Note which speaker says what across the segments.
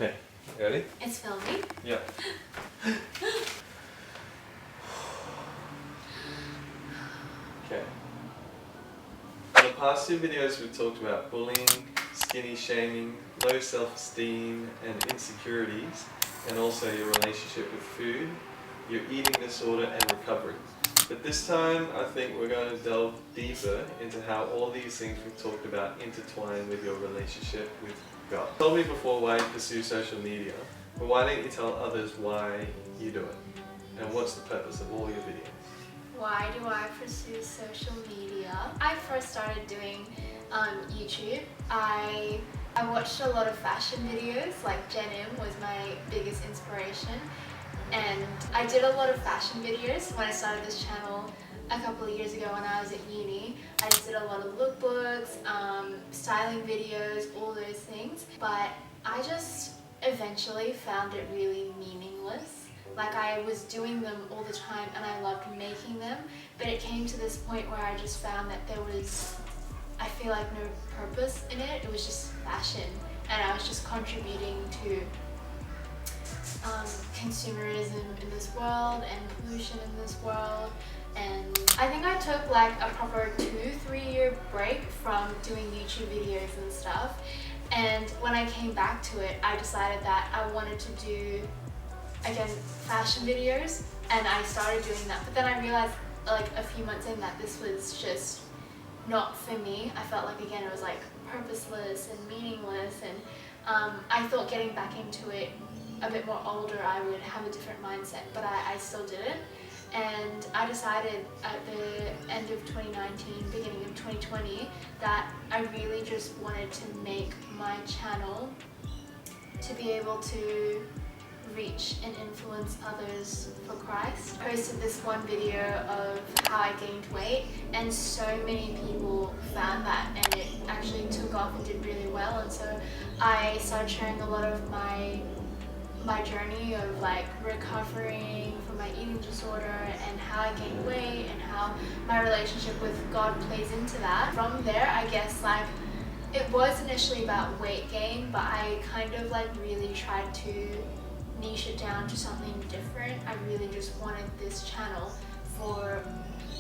Speaker 1: Okay, ready?
Speaker 2: It's filming.
Speaker 1: Yeah. Okay. In the past two videos we've talked about bullying, skinny shaming, low self-esteem and insecurities, and also your relationship with food, your eating disorder and recovery. But this time I think we're going to delve deeper into how all these things we've talked about intertwine with your relationship with God. You told me before why you pursue social media, but why don't you tell others why you do it? And what's the purpose of all your videos?
Speaker 2: Why do I pursue social media? I first started doing YouTube. I watched a lot of fashion videos, like Jen M was my biggest inspiration. And I did a lot of fashion videos when I started this channel a couple of years ago when I was at uni. I just did a lot of lookbooks, styling videos, all those things. But I just eventually found it really meaningless. Like I was doing them all the time and I loved making them, but it came to this point where I just found that there was, I feel like, no purpose in it. It was just fashion and I was just contributing to consumerism in this world and pollution in this world. And I think I took like a proper 2-3 year break from doing YouTube videos and stuff, and when I came back to it I decided that I wanted to do again fashion videos, and I started doing that. But then I realized like a few months in that this was just not for me. I felt like again it was like purposeless and meaningless, and I thought getting back into it a bit more older I would have a different mindset, but I still didn't. And I decided at the end of 2019, beginning of 2020, that I really just wanted to make my channel to be able to reach and influence others for Christ. I posted this one video of how I gained weight, and so many people found that and it actually took off and did really well. And so I started sharing a lot of my journey of like recovering from my eating disorder and how I gained weight and how my relationship with God plays into that. From there, I guess like it was initially about weight gain, but I kind of like really tried to niche it down to something different. I really just wanted this channel for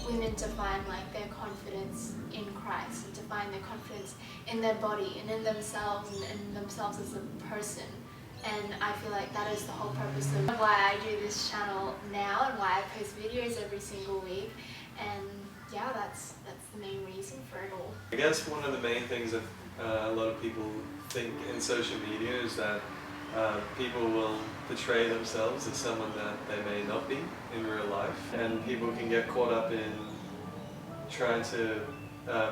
Speaker 2: women to find like their confidence in Christ, and to find their confidence in their body and in themselves and in themselves as a person. And I feel like that is the whole purpose of why I do this channel now and why I post videos every single week. And yeah, that's the main reason for it all.
Speaker 1: I guess one of the main things that a lot of people think in social media is that people will portray themselves as someone that they may not be in real life, and people can get caught up in trying to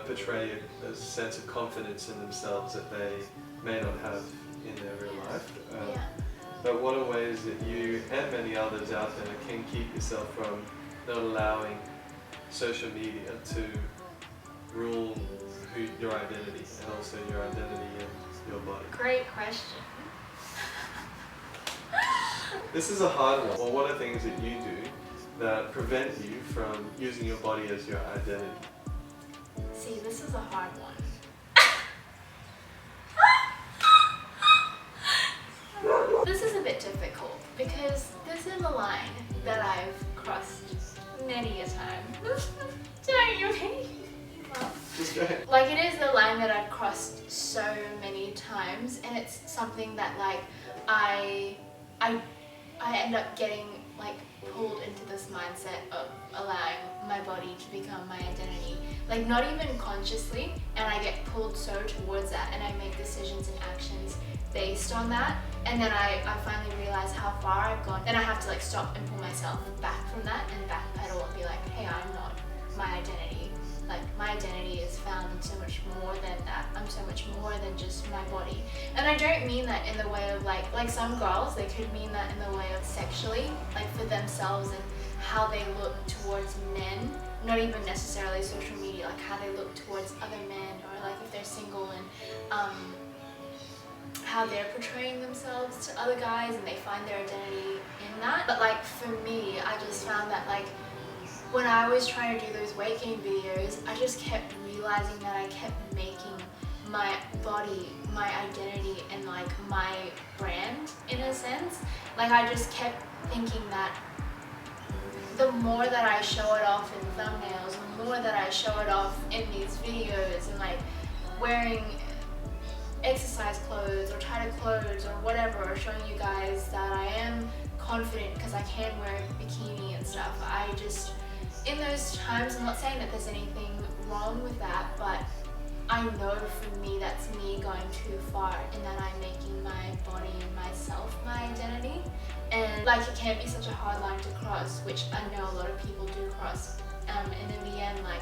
Speaker 1: portray a sense of confidence in themselves that they may not have in their real life.
Speaker 2: Yeah.
Speaker 1: But what are ways that you and many others out there can keep yourself from not allowing social media to rule your identity and also your identity in your body?
Speaker 2: Great question.
Speaker 1: This is a hard one. Well, what are things that you do that prevent you from using your body as your identity?
Speaker 2: See, this is a hard one. This is a bit difficult because this is a line that I've crossed many a time. Don't you mean?
Speaker 1: Just go ahead.
Speaker 2: Like, it is the line that I've crossed so many times, and it's something that like I end up getting like pulled into this mindset of allowing my body to become my identity, like not even consciously, and I get pulled so towards that, and I make decisions and actions based on that. And then I finally realize how far I've gone, and I have to like stop and pull myself back from that and backpedal and be like, hey, I'm not my identity. Like, my identity is found in so much more than that. I'm so much more than just my body. And I don't mean that in the way of like some girls, they could mean that in the way of sexually, like for themselves and how they look towards men, not even necessarily social media, like how they look towards other men, or like if they're single, and how they're portraying themselves to other guys and they find their identity in that. But like for me, I just found that like when I was trying to do those weight gain videos, I just kept realizing that I kept making my body, my identity, and like my brand in a sense. Like I just kept thinking that the more that I show it off in thumbnails, the more that I show it off in these videos and like wearing exercise clothes or tighter clothes or whatever, or showing you guys that I am confident because I can wear a bikini and stuff. I just, in those times, I'm not saying that there's anything wrong with that, but I know for me that's me going too far in that I'm making my body and myself my identity. And like it can't be such a hard line to cross, which I know a lot of people do cross. And in the end, like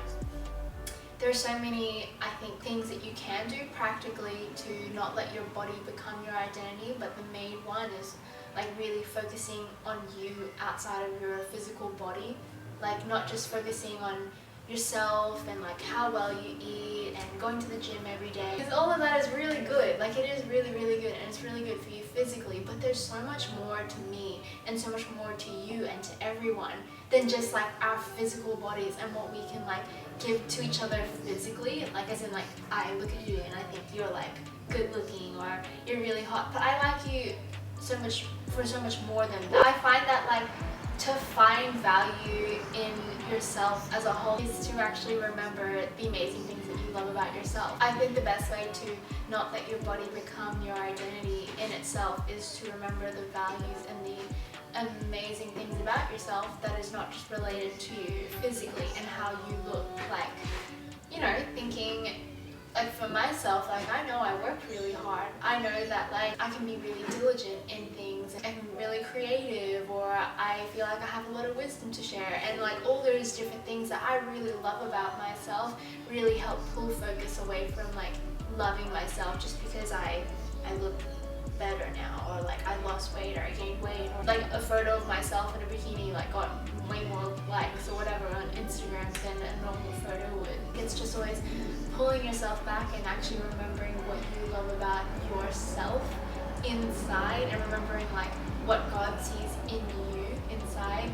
Speaker 2: there's so many, I think, things that you can do practically to not let your body become your identity, but the main one is like really focusing on you outside of your physical body. Like not just focusing on yourself and like how well you eat and going to the gym every day, because all of that is really good. Like it is really good, and it's really good for you physically, but there's so much more to me and so much more to you and to everyone than just like our physical bodies and what we can like give to each other physically. Like as in like I look at you and I think you're like good looking or you're really hot, but I like you so much for so much more than that. I find that like to find value in yourself as a whole is to actually remember the amazing things that you love about yourself. I think the best way to not let your body become your identity in itself is to remember the values and the amazing things about yourself that is not just related to you physically and how you look. Like, you know, thinking like for myself, like I know I worked really hard. I know that like I can be really diligent in things and really creative, or I feel like I have a lot of wisdom to share, and like all those different things that I really love about myself really help pull focus away from like loving myself just because I look better now, or like I lost weight or I gained weight, or like a photo of myself in a bikini like got way more likes or whatever on Instagram than a normal photo would. It's just always pulling yourself back and actually remembering what you love about yourself inside, and remembering like what God sees in you inside,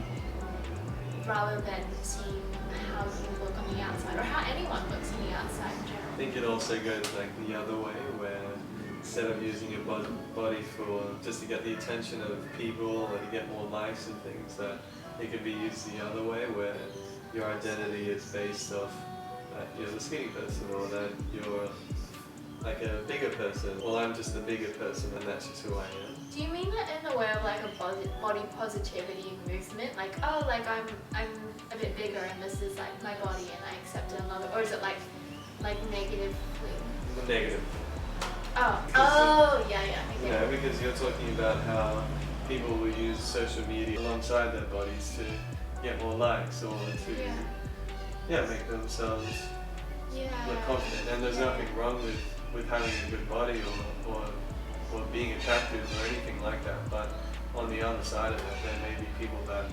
Speaker 2: rather than seeing how you look on the outside or how anyone looks on the outside in general.
Speaker 1: I think it also goes like the other way, where instead of using your body for just to get the attention of people or to get more likes and things, that it can be used the other way, where your identity is based off that you're the skinny person, or that you're like a bigger person. Well, I'm just a bigger person and that's just who I am.
Speaker 2: Do you mean that in the way of like a body positivity movement? Like, oh, like I'm a bit bigger and this is like my body and I accept it and love it? Or is it like negatively?
Speaker 1: Negative.
Speaker 2: Oh, yeah. Okay.
Speaker 1: Yeah, because you're talking about how people will use social media alongside their bodies to get more likes, or to make themselves look confident. And there's nothing wrong with having a good body or being attractive or anything like that. But on the other side of it, there may be people that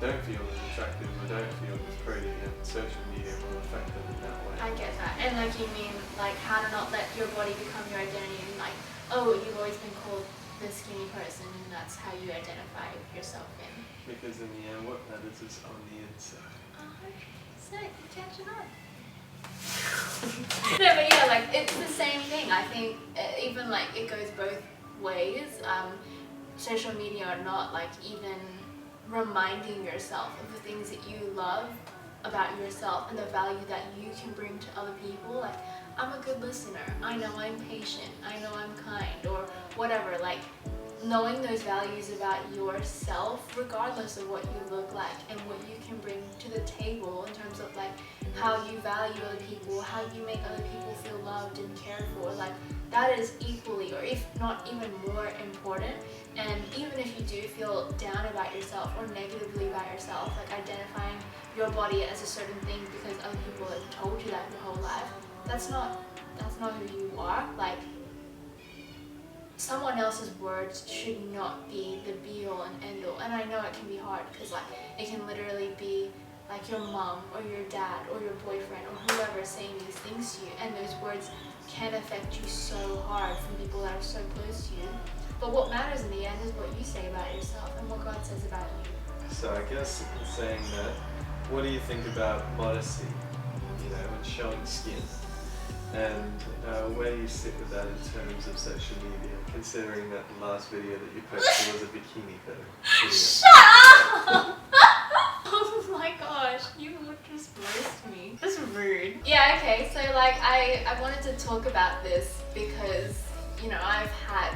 Speaker 1: don't feel as attractive or don't feel as pretty, and social media will affect them in that way.
Speaker 2: I get that. And like you mean like how to not let your body become your identity, and like, oh, you've always been called the skinny person and that's how you identify yourself in.
Speaker 1: Because in the end, what matters is on the inside.
Speaker 2: Oh, okay. So you're catching on. No, but yeah, like it's the same thing. I think even like it goes both ways. Social media or not, like even reminding yourself of the things that you love about yourself and the value that you can bring to other people. Like, I'm a good listener, I know I'm patient, I know I'm kind, or whatever. Like knowing those values about yourself regardless of what you look like and what you can bring to the table in terms of like how you value other people, how you make other people feel loved and cared for. Like that is equally, or if not even more important. And even if you do feel down about yourself or negatively about yourself, like identifying your body as a certain thing because other people have told you that your whole life, that's not who you are. Like someone else's words should not be the be all and end all. And I know it can be hard because like it can literally be like your mom or your dad or your boyfriend or whoever saying these things to you, and those words can affect you so hard from people that are so close to you. But what matters in the end is what you say about yourself and what God says about you.
Speaker 1: So I guess in saying that, what do you think about modesty? You know, and showing skin? and where you sit with that in terms of social media, considering that the last video that you posted was a bikini video.
Speaker 2: Shut up! Oh my gosh, you would just roast me. That's rude. Yeah, okay, so like I wanted to talk about this because, you know, I've had,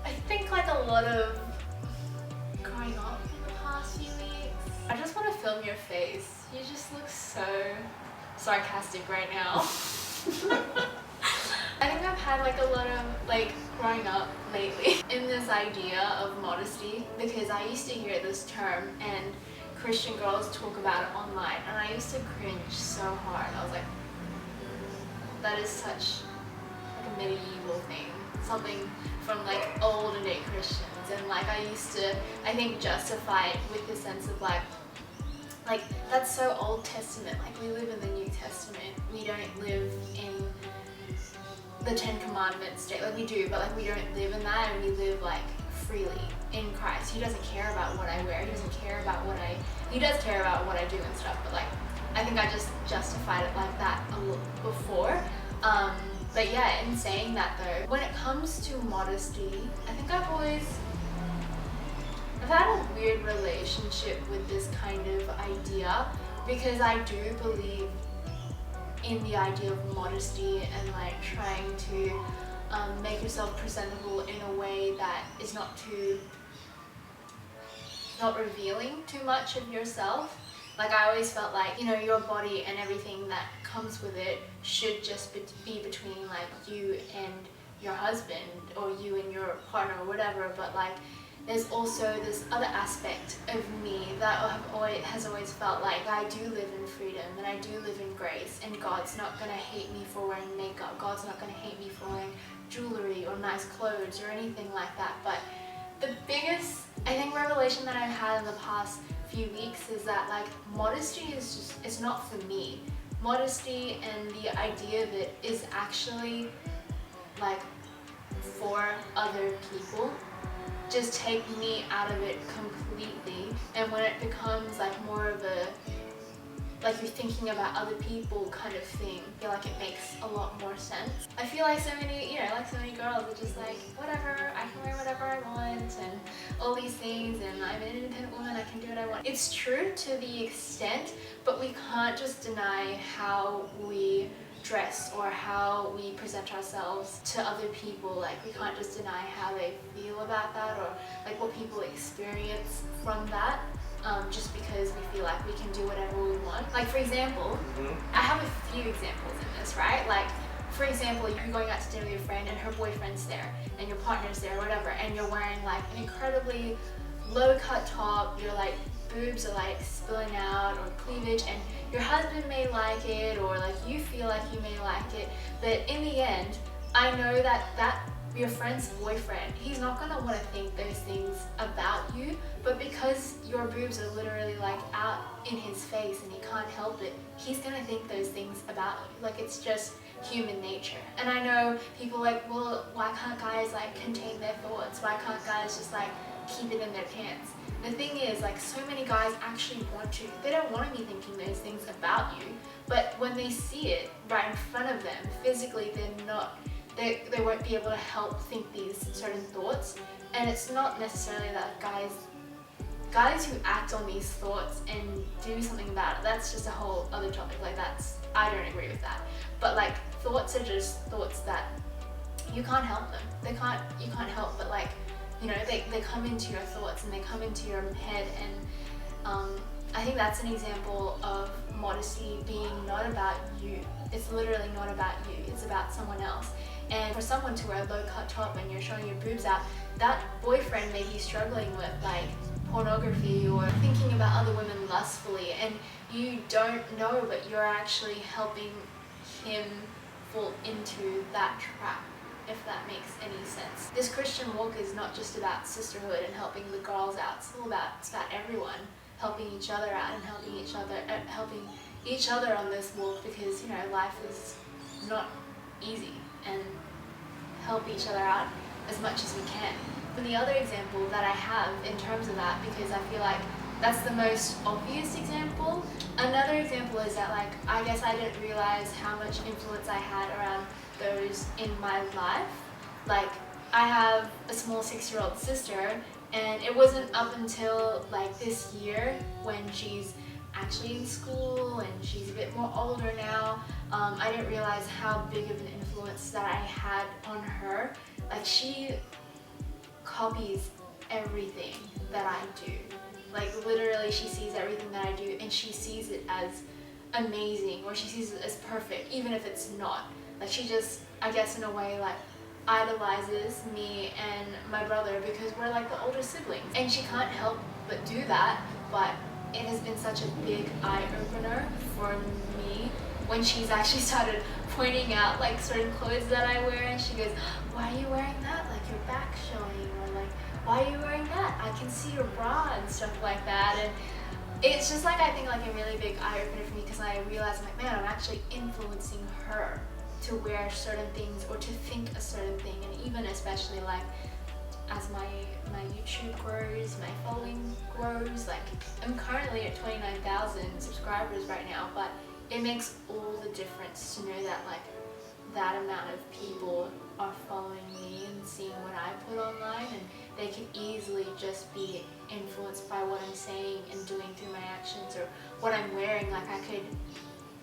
Speaker 2: I think like a lot of growing up in the past few weeks. I just want to film your face. You just look so sarcastic right now. I think I've had like a lot of like growing up lately in this idea of modesty, because I used to hear this term and Christian girls talk about it online, and I used to cringe so hard. I was like, that is such like a medieval thing, something from like older day Christians, and like I used to, I think, justify it with the sense of like that's so Old Testament, like we live in the New Testament, we don't live in the Ten Commandments state, like we do, but like we don't live in that, and we live like freely in Christ. He doesn't care about what I wear, he doesn't care about what he does care about what I do and stuff, but like I think I just justified it like that a little before. But yeah, in saying that though, when it comes to modesty, I think I've had a weird relationship with this kind of idea, because I do believe in the idea of modesty and like trying to make yourself presentable in a way that is not revealing too much of yourself. Like I always felt like, you know, your body and everything that comes with it should just be between like you and your husband or you and your partner or whatever, but like there's also this other aspect of me that has always felt like I do live in freedom and I do live in grace, and God's not going to hate me for wearing makeup, God's not going to hate me for wearing jewelry or nice clothes or anything like that. But the biggest, I think, revelation that I've had in the past few weeks is that like modesty is just, it's not for me. Modesty and the idea of it is actually like for other people. Just take me out of it completely, and when it becomes like more of a, like you're thinking about other people kind of thing, I feel like it makes a lot more sense. I feel like so many, you know, like so many girls are just like, whatever, I can wear whatever I want and all these things, and I'm an independent woman, I can do what I want. It's true to the extent, but we can't just deny how we dress or how we present ourselves to other people. Like we can't just deny how they feel about that, or like what people experience from that, just because we feel like we can do whatever we want. Like for example, I have a few examples in this, right? Like for example, you're going out to dinner with your friend and her boyfriend's there and your partner's there or whatever, and you're wearing like an incredibly low cut top, your like boobs are like spilling out, or cleavage, and your husband may like it, or like you feel like you may like it, but in the end I know that your friend's boyfriend, he's not gonna want to think those things about you, but because your boobs are literally like out in his face and he can't help it, he's gonna think those things about you. Like it's just human nature. And I know people like, well, why can't guys like contain their thoughts? Why can't guys just like keep it in their pants? The thing is, like, so many guys actually want to. They don't want to be thinking those things about you, but when they see it right in front of them, physically, they won't be able to help think these certain thoughts. And it's not necessarily that guys who act on these thoughts and do something about it, that's just a whole other topic. Like I don't agree with that. But like thoughts are just thoughts that you can't help them. You can't help but like, you know, they come into your thoughts and they come into your head, and I think that's an example of modesty being not about you. It's literally not about you, it's about someone else. And for someone to wear a low cut top and you're showing your boobs out, that boyfriend may be struggling with like pornography or thinking about other women lustfully, and you don't know, but you're actually helping him fall into that trap, if that makes any sense. This Christian walk is not just about sisterhood and helping the girls out. It's about everyone helping each other out and helping each other on this walk, because you know life is not easy, and help each other out as much as we can. And the other example that I have in terms of that, because I feel like that's the most obvious example. Another example is that like I guess I didn't realize how much influence I had around those in my life. Like I have a small 6-year-old sister, and it wasn't up until like this year when she's actually in school and she's a bit more older now, I didn't realize how big of an influence that I had on her. Like she copies everything that I do. Like literally she sees everything that I do and she sees it as amazing, or she sees it as perfect, even if it's not. Like she just, I guess in a way, like idolizes me and my brother because we're like the older siblings. And she can't help but do that, but it has been such a big eye-opener for me when she's actually started pointing out like certain clothes that I wear, and she goes, why are you wearing that? Like your back's showing, or like, why are you wearing that? I can see your bra and stuff like that. And it's just like, I think like a really big eye-opener for me, because I realized like, man, I'm actually influencing her to wear certain things or to think a certain thing. And even especially like as my YouTube grows, my following grows, like I'm currently at 29,000 subscribers right now, but it makes all the difference to know that like that amount of people are following me and seeing what I put online, and they can easily just be influenced by what I'm saying and doing through my actions or what I'm wearing. Like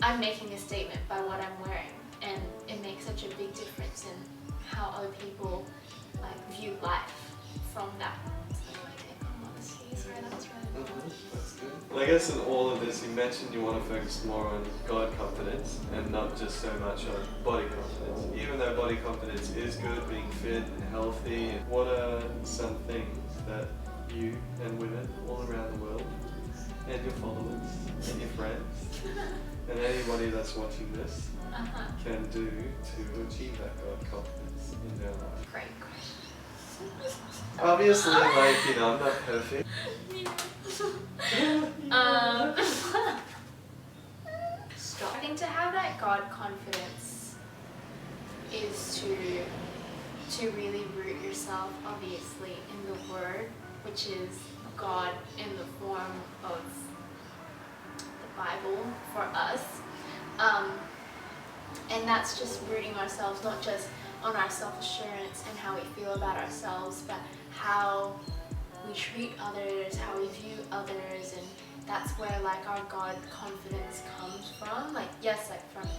Speaker 2: I'm making a statement by what I'm wearing, and it makes such a big difference in how other people like view life from that. So that's my take on modesty. Sorry, that was really cool.
Speaker 1: That's good. Well, I guess in all of this, you mentioned you want to focus more on God confidence and not just so much on body confidence. Even though body confidence is good, being fit and healthy, what are some things that you and women all around the world, and your followers, and your friends, and anybody that's watching this can do to achieve that God confidence in their life?
Speaker 2: Great question.
Speaker 1: Obviously, like, you know, I'm not perfect.
Speaker 2: Stop. I think to have that God confidence is to really root yourself, obviously, in the Word, which is God in the form of the Bible for us. And that's just rooting ourselves, not just on our self-assurance and how we feel about ourselves, but how we treat others, how we view others. And that's where like our God confidence comes from. Like, yes, like from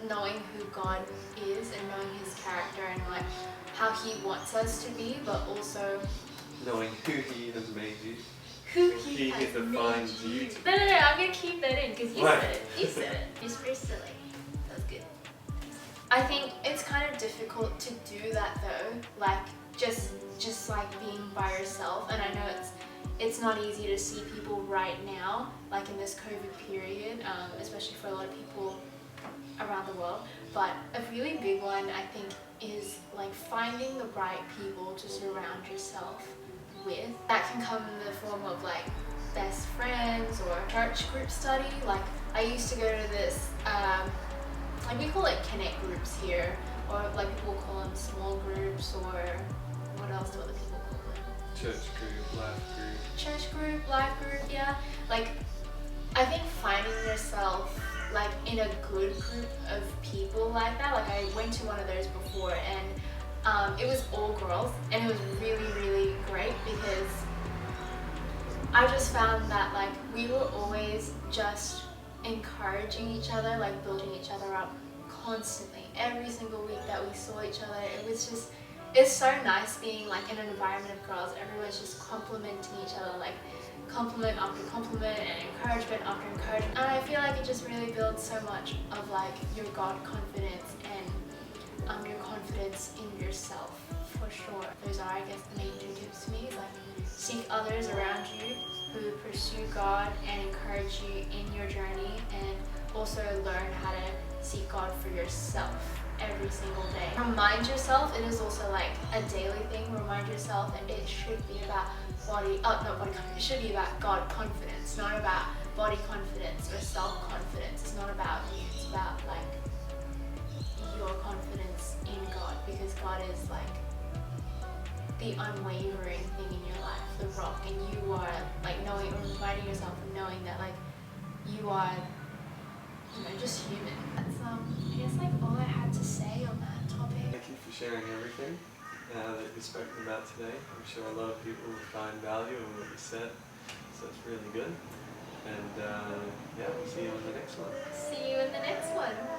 Speaker 2: knowing who God is and knowing his character and like how he wants us to be, but also
Speaker 1: knowing who he has made you.
Speaker 2: Who he has
Speaker 1: defined
Speaker 2: made
Speaker 1: you.
Speaker 2: No, I'm gonna keep that in because you
Speaker 1: What?
Speaker 2: said it. You said it. It's very silly. That was good. I think it's kind of difficult to do that though, like just like being by yourself. And I know it's not easy to see people right now, like in this COVID period, especially for a lot of people around the world. But a really big one, I think, is like finding the right people to surround yourself with. That can come in the form of like best friends or church group study. Like I used to go to this, like we call it connect groups here, or like people call them small groups, or what else do other people call them?
Speaker 1: Church group, life group.
Speaker 2: Church group, life group, yeah. Like I think finding yourself like in a good group of people like that. Like I went to one of those before, and it was all girls, and it was really, really great because I just found that like we were always just encouraging each other, like building each other up constantly. Every single week that we saw each other, it's so nice being like in an environment of girls. Everyone's just complimenting each other, like compliment after compliment and encouragement after encouragement. And I feel like it just really builds so much of like your God confidence and your confidence in yourself, for sure. Those are, I guess, the main 2 tips to me, is like seek others around you who pursue God and encourage you in your journey, and also learn how to seek God for yourself every single day. Remind yourself, it is also like a daily thing, remind yourself that it should be about it should be about God confidence, not about body confidence or self-confidence. It's not about you, it's about like your confidence in God, because God is like the unwavering thing in your life, the rock, and you are like knowing or reminding yourself of knowing that like you are, you know, just human. That's I guess like all I had to say on that topic.
Speaker 1: Thank you for sharing everything that you've spoken about today. I'm sure a lot of people will find value in what you said, so it's really good. And yeah, we'll see you on the next one.
Speaker 2: See you in the next one.